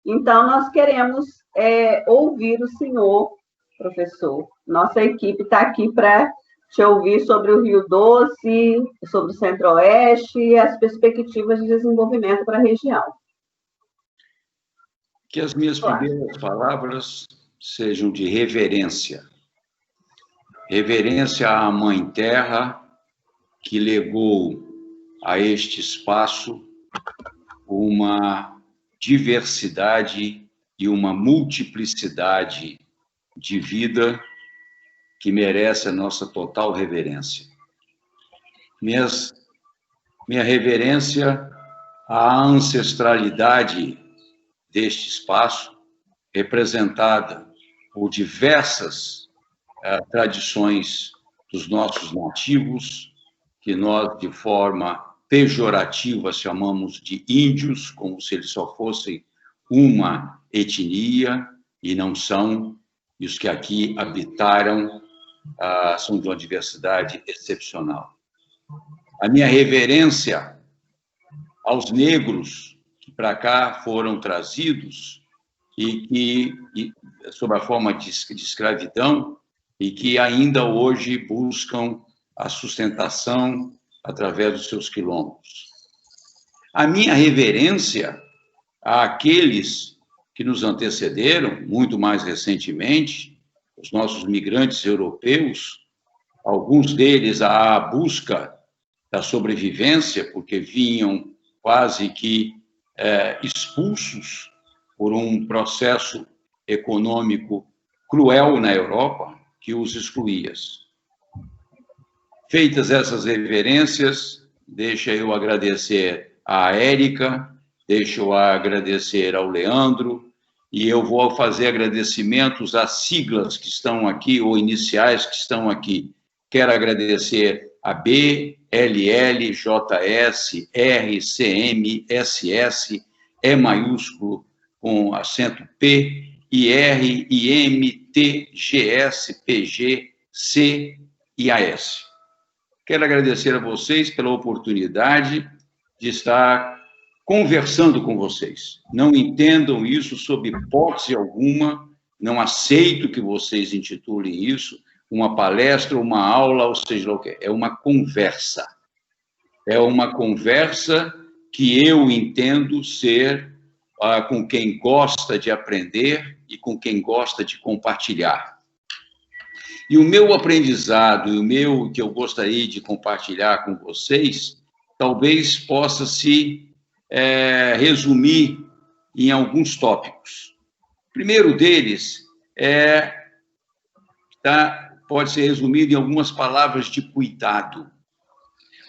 Então, nós queremos ouvir o senhor, professor. Nossa equipe está aqui para te ouvir sobre o Rio Doce, sobre o Centro-Oeste e as perspectivas de desenvolvimento para a região. Que as minhas primeiras palavras sejam de reverência. Reverência à Mãe Terra, que legou a este espaço uma diversidade e uma multiplicidade de vida que merece a nossa total reverência. Minha reverência à ancestralidade deste espaço, representada por diversas tradições dos nossos nativos, que nós, de forma pejorativa, chamamos de índios, como se eles só fossem uma etnia, e não são, e os que aqui habitaram são de uma diversidade excepcional. A minha reverência aos negros que para cá foram trazidos e sob a forma de escravidão e que ainda hoje buscam a sustentação através dos seus quilombos. A minha reverência àqueles que nos antecederam, muito mais recentemente, os nossos migrantes europeus, alguns deles à busca da sobrevivência, porque vinham quase que expulsos por um processo econômico cruel na Europa, que os excluía. Feitas essas reverências, deixa eu agradecer à Érica, deixa eu agradecer ao Leandro, e eu vou fazer agradecimentos às siglas que estão aqui, ou iniciais que estão aqui. Quero agradecer a B, LL, JS, R, CM, SS, E maiúsculo com acento P, IR, IM, T, GS, PG, C e AS. Quero agradecer a vocês pela oportunidade de estar conversando com vocês. Não entendam isso sob hipótese alguma, não aceito que vocês intitulem isso uma palestra, uma aula, ou seja o que. É uma conversa. É uma conversa que eu entendo ser com quem gosta de aprender e com quem gosta de compartilhar. E o meu aprendizado, e o que eu gostaria de compartilhar com vocês, talvez possa se resumir em alguns tópicos. O primeiro deles pode ser resumido em algumas palavras de cuidado.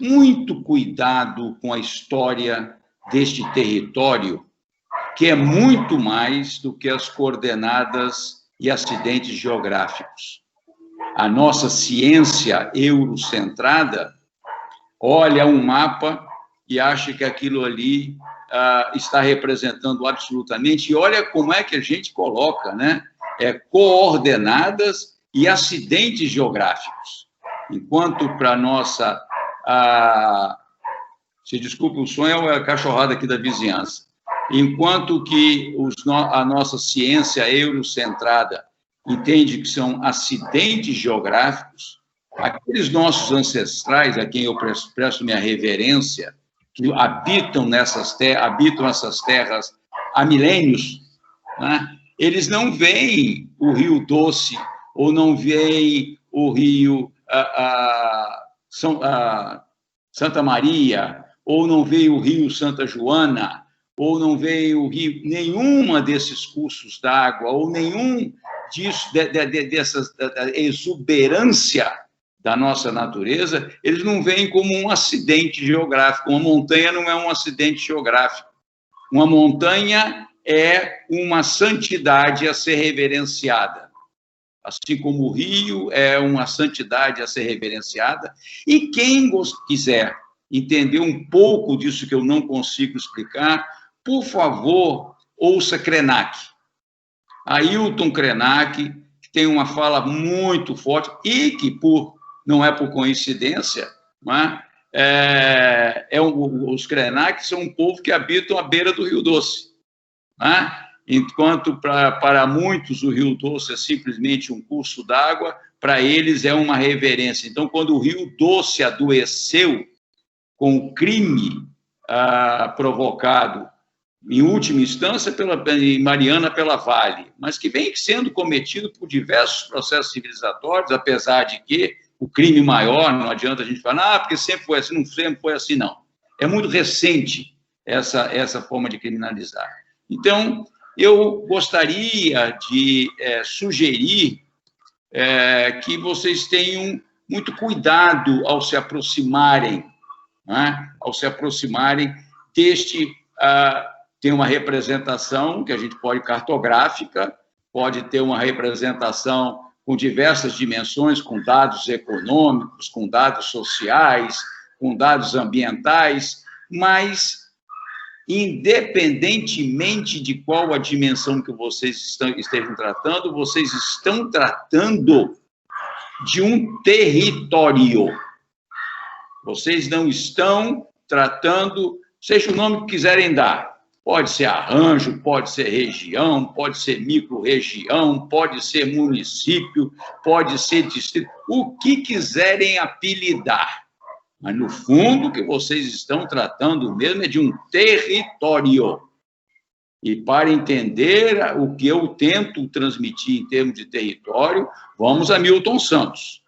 Muito cuidado com a história deste território, que é muito mais do que as coordenadas e acidentes geográficos. A nossa ciência eurocentrada olha um mapa e acha que aquilo ali está representando absolutamente, e olha como é que a gente coloca, né? Coordenadas e acidentes geográficos. Enquanto para a nossa... se desculpe, o som é a cachorrada aqui da vizinhança. Enquanto que a nossa ciência eurocentrada entende que são acidentes geográficos, aqueles nossos ancestrais, a quem eu presto minha reverência, que habitam essas terras há milênios, né? Eles não veem o Rio Doce, ou não veem o Rio Santa Maria, ou não veem o Rio Santa Joana, ou não veem o rio, nenhuma desses cursos d'água, ou nenhum dessa exuberância da nossa natureza, eles não veem como um acidente geográfico. Uma montanha não é um acidente geográfico. Uma montanha é uma santidade a ser reverenciada. Assim como o rio é uma santidade a ser reverenciada. E quem quiser entender um pouco disso que eu não consigo explicar, por favor, ouça Krenak. Ailton Krenak, que tem uma fala muito forte e que, não é por coincidência, não é? Os Krenak são um povo que habitam à beira do Rio Doce. Né? enquanto para muitos o Rio Doce é simplesmente um curso d'água, para eles é uma reverência. Então, quando o Rio Doce adoeceu com o crime provocado, em última instância, em Mariana pela Vale, mas que vem sendo cometido por diversos processos civilizatórios, apesar de que o crime maior, não adianta a gente falar, porque sempre foi assim, não sempre foi assim, não. É muito recente essa forma de criminalizar. Então, eu gostaria de sugerir que vocês tenham muito cuidado ao se aproximarem, né? Ao se aproximarem deste... tem uma representação que a gente pode cartográfica, pode ter uma representação com diversas dimensões, com dados econômicos, com dados sociais, com dados ambientais, mas, independentemente de qual a dimensão que vocês estejam tratando, vocês estão tratando de um território. Vocês não estão tratando, seja o nome que quiserem dar, pode ser arranjo, pode ser região, pode ser micro-região, pode ser município, pode ser distrito, o que quiserem apelidar. Mas, no fundo, o que vocês estão tratando mesmo é de um território. E, para entender o que eu tento transmitir em termos de território, vamos a Milton Santos.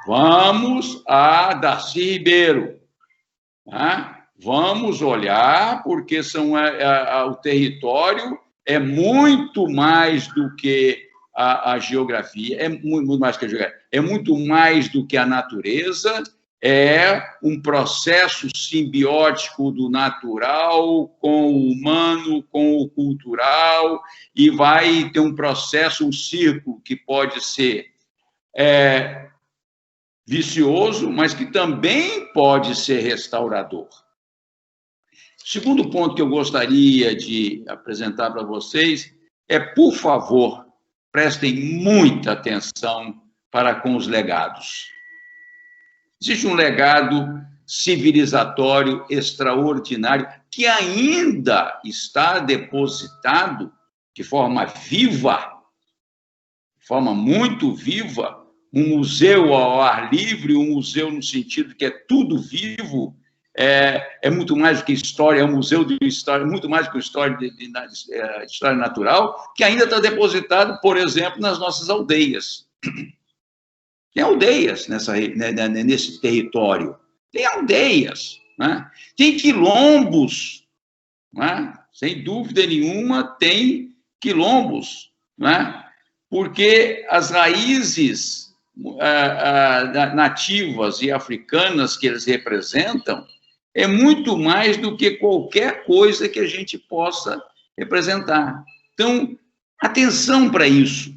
Vamos a Darcy Ribeiro. Tá? Vamos olhar, porque o território é muito mais do que a geografia, é muito mais que a geografia, é muito mais do que a natureza, é um processo simbiótico do natural com o humano, com o cultural, e vai ter um processo, um círculo que pode ser vicioso, mas que também pode ser restaurador. Segundo ponto que eu gostaria de apresentar para vocês é, por favor, prestem muita atenção para com os legados. Existe um legado civilizatório extraordinário que ainda está depositado de forma viva, de forma muito viva, um museu ao ar livre, um museu no sentido que é tudo vivo, é muito mais do que história, é um museu de história, muito mais do que história de história natural, que ainda está depositado, por exemplo, nas nossas aldeias. Tem aldeias nesse território, tem aldeias, né? Tem quilombos, né? Sem dúvida nenhuma, tem quilombos, né? Porque as raízes nativas e africanas que eles representam é muito mais do que qualquer coisa que a gente possa representar. Então, atenção para isso,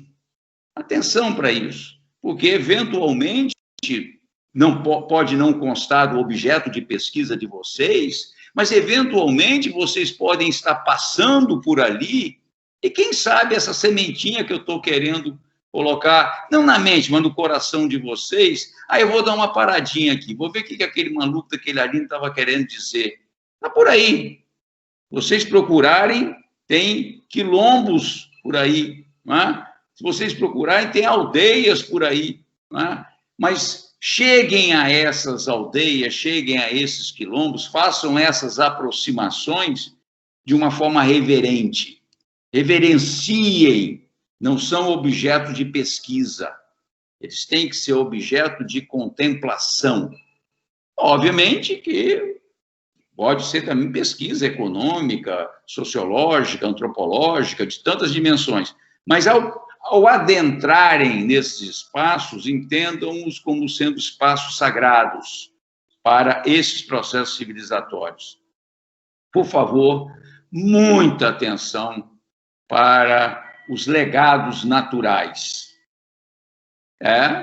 porque, eventualmente, pode não constar do objeto de pesquisa de vocês, mas, eventualmente, vocês podem estar passando por ali e, quem sabe, essa sementinha que eu estou querendo colocar, não na mente, mas no coração de vocês, eu vou dar uma paradinha aqui, vou ver o que aquele maluco daquele ali estava querendo dizer. Está por aí. Vocês procurarem, tem quilombos por aí, não é? Se vocês procurarem, tem aldeias por aí, não é? Mas cheguem a essas aldeias, cheguem a esses quilombos, façam essas aproximações de uma forma reverente. Reverenciem. Não são objeto de pesquisa. Eles têm que ser objeto de contemplação. Obviamente que pode ser também pesquisa econômica, sociológica, antropológica, de tantas dimensões. Mas, ao adentrarem nesses espaços, entendam-os como sendo espaços sagrados para esses processos civilizatórios. Por favor, muita atenção para os legados naturais.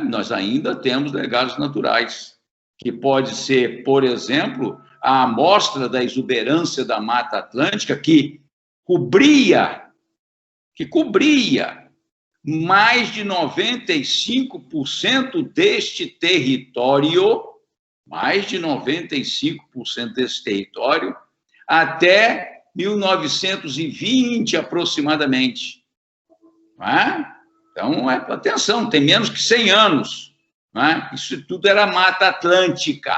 Nós ainda temos legados naturais, que pode ser, por exemplo, a amostra da exuberância da Mata Atlântica, que cobria mais de 95% deste território, até 1920 aproximadamente. Não é? Então, atenção, tem menos que 100 anos. Não é? Isso tudo era Mata Atlântica.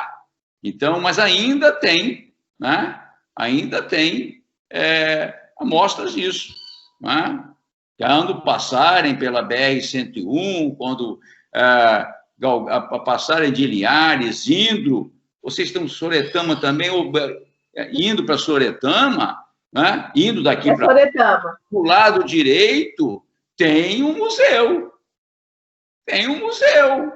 Então, mas ainda tem, né? Ainda tem amostras disso. Não é? Quando passarem pela BR-101, quando passarem de Linhares, indo, vocês estão em Soretama também, indo para Soretama, né? Indo daqui para o lado direito, tem um museu. Tem um museu.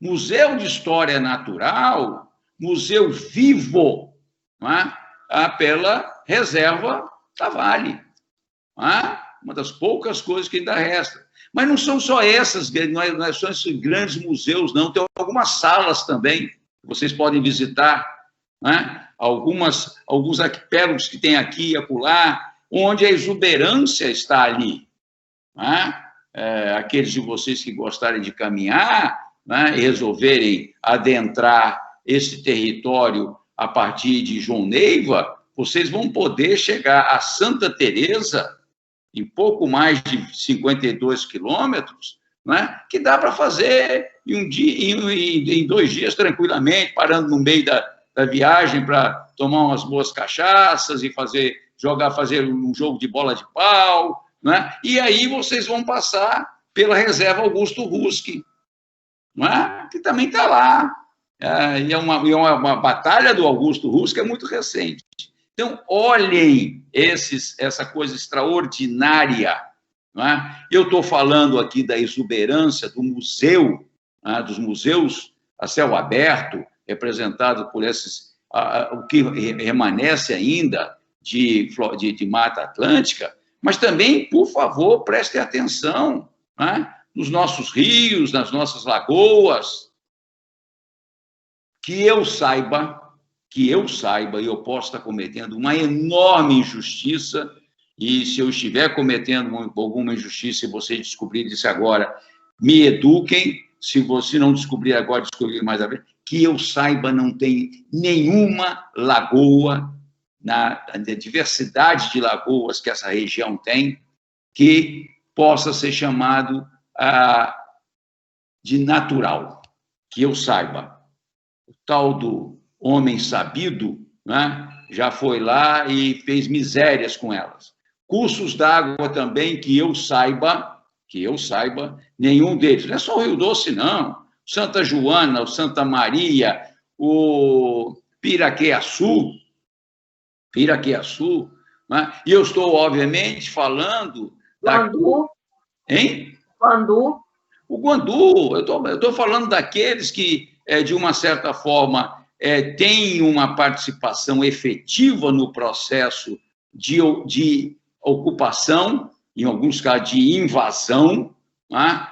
Museu de História Natural, museu vivo, não é? Pela Reserva da Vale. Não é? Uma das poucas coisas que ainda resta. Mas não são só essas, não é só esses grandes museus, não. Tem algumas salas também que vocês podem visitar, né? Alguns arquipélagos que tem aqui e acolá, onde a exuberância está ali. Né? Aqueles de vocês que gostarem de caminhar, né, e resolverem adentrar esse território a partir de João Neiva, vocês vão poder chegar a Santa Teresa em pouco mais de 52 quilômetros, né, que dá para fazer em 2 dias tranquilamente, parando no meio da viagem para tomar umas boas cachaças e fazer um jogo de bola de pau, né? E aí vocês vão passar pela Reserva Augusto Rusque, não é? Que também está lá. E é uma batalha do Augusto Rusque, é muito recente. Então, olhem essa coisa extraordinária. Não é? Eu estou falando aqui da exuberância do museu, né, dos museus a céu aberto, representado por o que remanesce ainda de Mata Atlântica, mas também, por favor, prestem atenção, né, nos nossos rios, nas nossas lagoas. Que eu saiba, e eu posso estar cometendo uma enorme injustiça, e se eu estiver cometendo alguma injustiça e vocês descobrirem isso agora, me eduquem. Se você não descobrir agora, descobrir mais à frente. Que eu saiba, não tem nenhuma lagoa, na diversidade de lagoas que essa região tem, que possa ser chamado de natural. Que eu saiba. O tal do homem sabido, né, já foi lá e fez misérias com elas. Cursos d'água também, que eu saiba, nenhum deles. Não é só o Rio Doce, não. Santa Joana, o Santa Maria, o Piraqueaçu, né? E eu estou, obviamente, falando... Guandu. Hein? Guandu. O Guandu, eu estou falando daqueles que, de uma certa forma, têm uma participação efetiva no processo de ocupação, em alguns casos de invasão, né,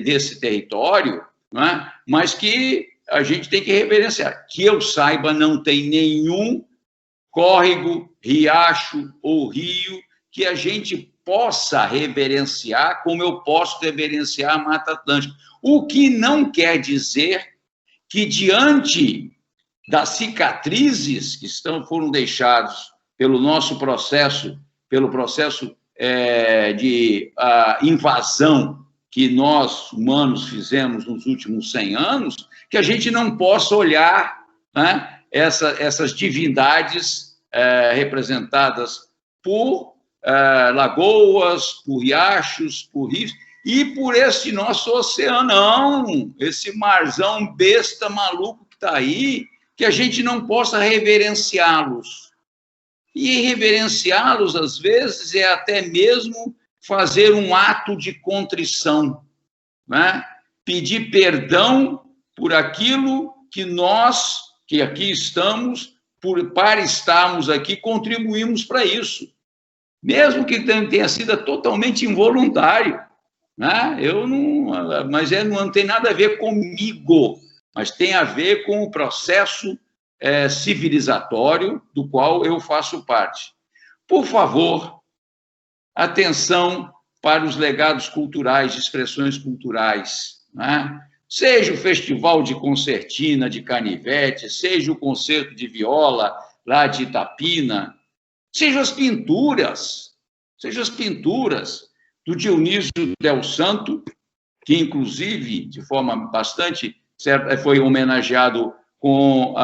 desse território, né, mas que a gente tem que reverenciar. Que eu saiba, não tem nenhum córrego, riacho ou rio que a gente possa reverenciar como eu posso reverenciar a Mata Atlântica. O que não quer dizer que, diante das cicatrizes que foram deixadas pelo nosso processo, de invasão que nós, humanos, fizemos nos últimos 100 anos, que a gente não possa olhar, né, essas divindades representadas por lagoas, por riachos, por rios, e por esse nosso oceanão, esse marzão besta maluco que está aí, que a gente não possa reverenciá-los. E reverenciá-los, às vezes, é até mesmo fazer um ato de contrição, né? Pedir perdão por aquilo que nós, que aqui estamos, para estarmos aqui, contribuímos para isso. Mesmo que tenha sido totalmente involuntário, né? Mas não tem nada a ver comigo, mas tem a ver com o processo civilizatório do qual eu faço parte. Por favor, atenção para os legados culturais, de expressões culturais, né? Seja o Festival de Concertina de Canivete, seja o concerto de viola lá de Itapina, Seja as pinturas do Dionísio del Santo, que, inclusive, de forma bastante certa, foi homenageado com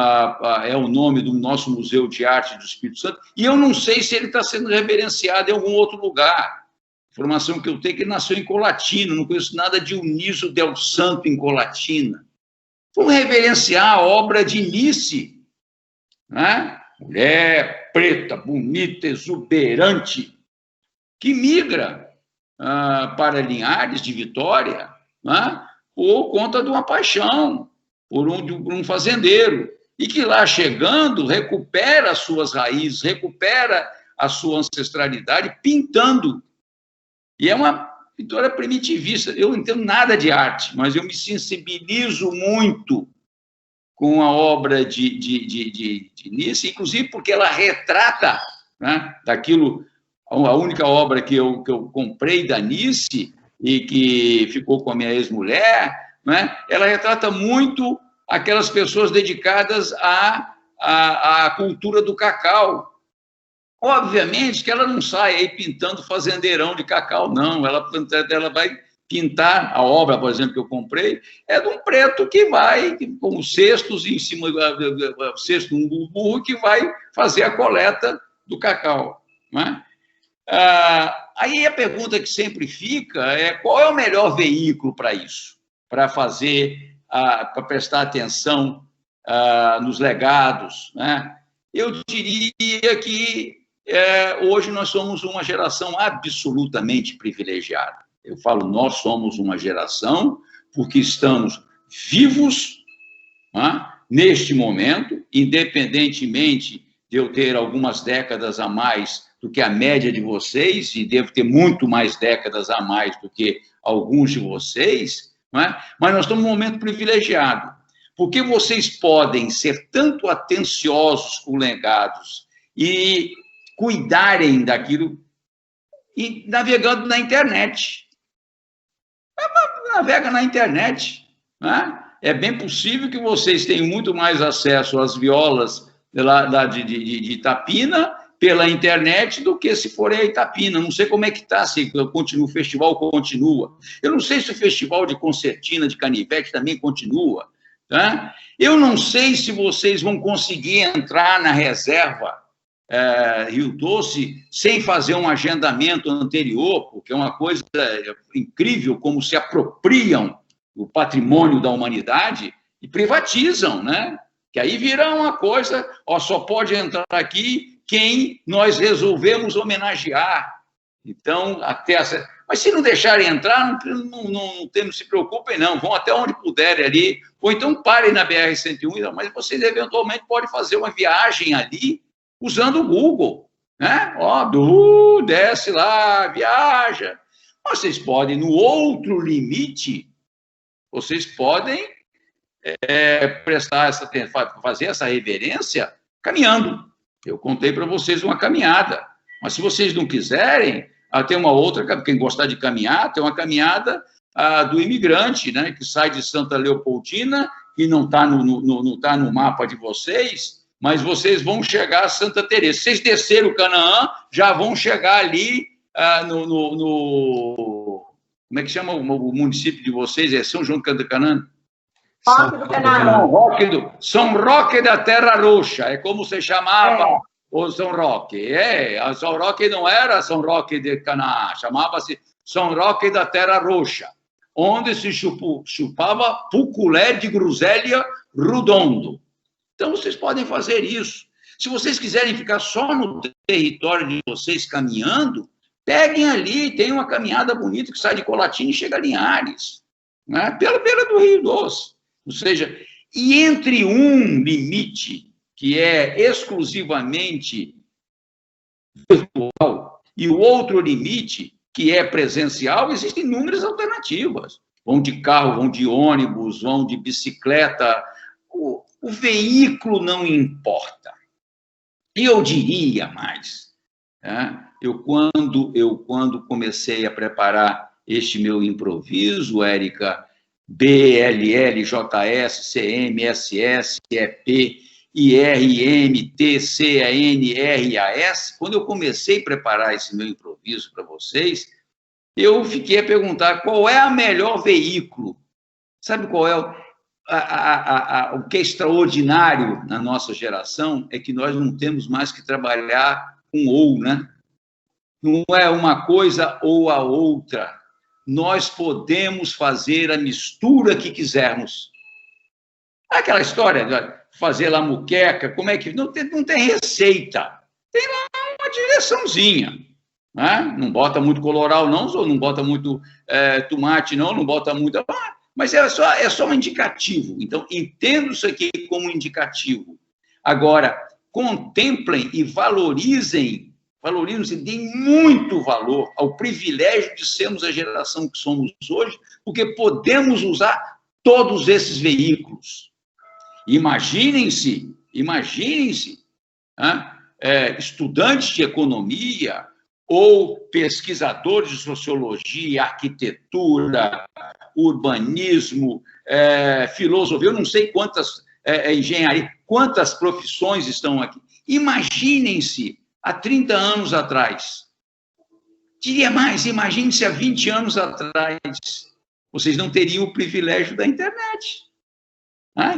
é o nome do nosso Museu de Arte do Espírito Santo, e eu não sei se ele está sendo reverenciado em algum outro lugar. A informação que eu tenho é que ele nasceu em Colatina, não conheço nada de Dionísio del Santo em Colatina. Vamos reverenciar a obra de Nice, né? Mulher preta, bonita, exuberante, que migra para Linhares de Vitória, né? Por conta de uma paixão por um fazendeiro, e que lá chegando recupera as suas raízes, recupera a sua ancestralidade pintando. E é uma pintura primitivista. Eu não entendo nada de arte, mas eu me sensibilizo muito com a obra de Nice, inclusive porque ela retrata, né, daquilo, a única obra que eu comprei da Nice e que ficou com a minha ex-mulher, né, ela retrata muito aquelas pessoas dedicadas à cultura do cacau. Obviamente que ela não sai aí pintando fazendeirão de cacau, não. Ela vai pintar a obra, por exemplo, que eu comprei, é de um preto que vai, com cestos em cima, cesto um burro, que vai fazer a coleta do cacau, né? Aí a pergunta que sempre fica é: qual é o melhor veículo para isso? Para fazer, para prestar atenção nos legados, né? Eu diria que hoje nós somos uma geração absolutamente privilegiada. Eu falo, nós somos uma geração porque estamos vivos, né, neste momento, independentemente de eu ter algumas décadas a mais do que a média de vocês, e devo ter muito mais décadas a mais do que alguns de vocês, né? Mas nós estamos num momento privilegiado, porque vocês podem ser tanto atenciosos com legados e cuidarem daquilo, e navegando na internet. Navega na internet, né? É bem possível que vocês tenham muito mais acesso às violas de Itapina pela internet do que se forem a Itapina. Não sei como é que está, se o festival continua. Eu não sei se o festival de concertina, de canivete também continua, tá? Eu não sei se vocês vão conseguir entrar na reserva Rio Doce sem fazer um agendamento anterior, porque é uma coisa incrível como se apropriam o patrimônio da humanidade e privatizam, né? Que aí vira uma coisa, só pode entrar aqui quem nós resolvemos homenagear. Então, mas se não deixarem entrar, não se preocupem, não. Vão até onde puderem ali, ou então parem na BR-101, mas vocês eventualmente podem fazer uma viagem ali usando o Google, né? Desce lá, viaja. Vocês podem, no outro limite, vocês podem fazer essa reverência caminhando. Eu contei para vocês uma caminhada, mas se vocês não quiserem, tem uma outra, quem gostar de caminhar, tem uma caminhada do imigrante, né, que sai de Santa Leopoldina, que não está no mapa de vocês, mas vocês vão chegar a Santa Teresa. Se vocês descerem o Canaã, já vão chegar ali como é que chama o município de vocês? É São João do Canaã? Roque do Canaã. São Roque da Terra Roxa, é como se chamava o São Roque. São Roque não era São Roque de Canaã, chamava-se São Roque da Terra Roxa, onde se chupava Puculé de Groselha Redondo. Então, vocês podem fazer isso. Se vocês quiserem ficar só no território de vocês caminhando, peguem ali, tem uma caminhada bonita que sai de Colatina e chega a Linhares, né? Pela beira do Rio Doce. Ou seja, e entre um limite que é exclusivamente virtual e o outro limite que é presencial, existem inúmeras alternativas. Vão de carro, vão de ônibus, vão de bicicleta. O veículo não importa. E eu diria mais, né? Quando comecei a preparar este meu improviso, Érica, BLL, JS, CM, SS, EP, IRM, TCN, RAS. Quando eu comecei a preparar esse meu improviso para vocês, eu fiquei a perguntar qual é o melhor veículo. Sabe qual é o que é extraordinário na nossa geração? É que nós não temos mais que trabalhar com ou, né? Não é uma coisa ou a outra. Nós podemos fazer a mistura que quisermos. Aquela história de fazer lá muqueca, como é que... Não tem receita. Tem lá uma direçãozinha. Né? Não bota muito colorau, não bota muito tomate, não bota muito... Mas é só um indicativo. Então, entendo isso aqui como indicativo. Agora, contemplem e valorizem, deem muito valor ao privilégio de sermos a geração que somos hoje, porque podemos usar todos esses veículos. Imaginem-se, estudantes de economia ou pesquisadores de sociologia, arquitetura, urbanismo, filosofia, eu não sei quantas engenharia, quantas profissões estão aqui. Imaginem-se há 30 anos atrás. Diria mais, imagine-se há 20 anos atrás. Vocês não teriam o privilégio da internet.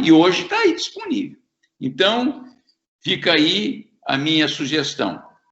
E hoje está aí disponível. Então, fica aí a minha sugestão.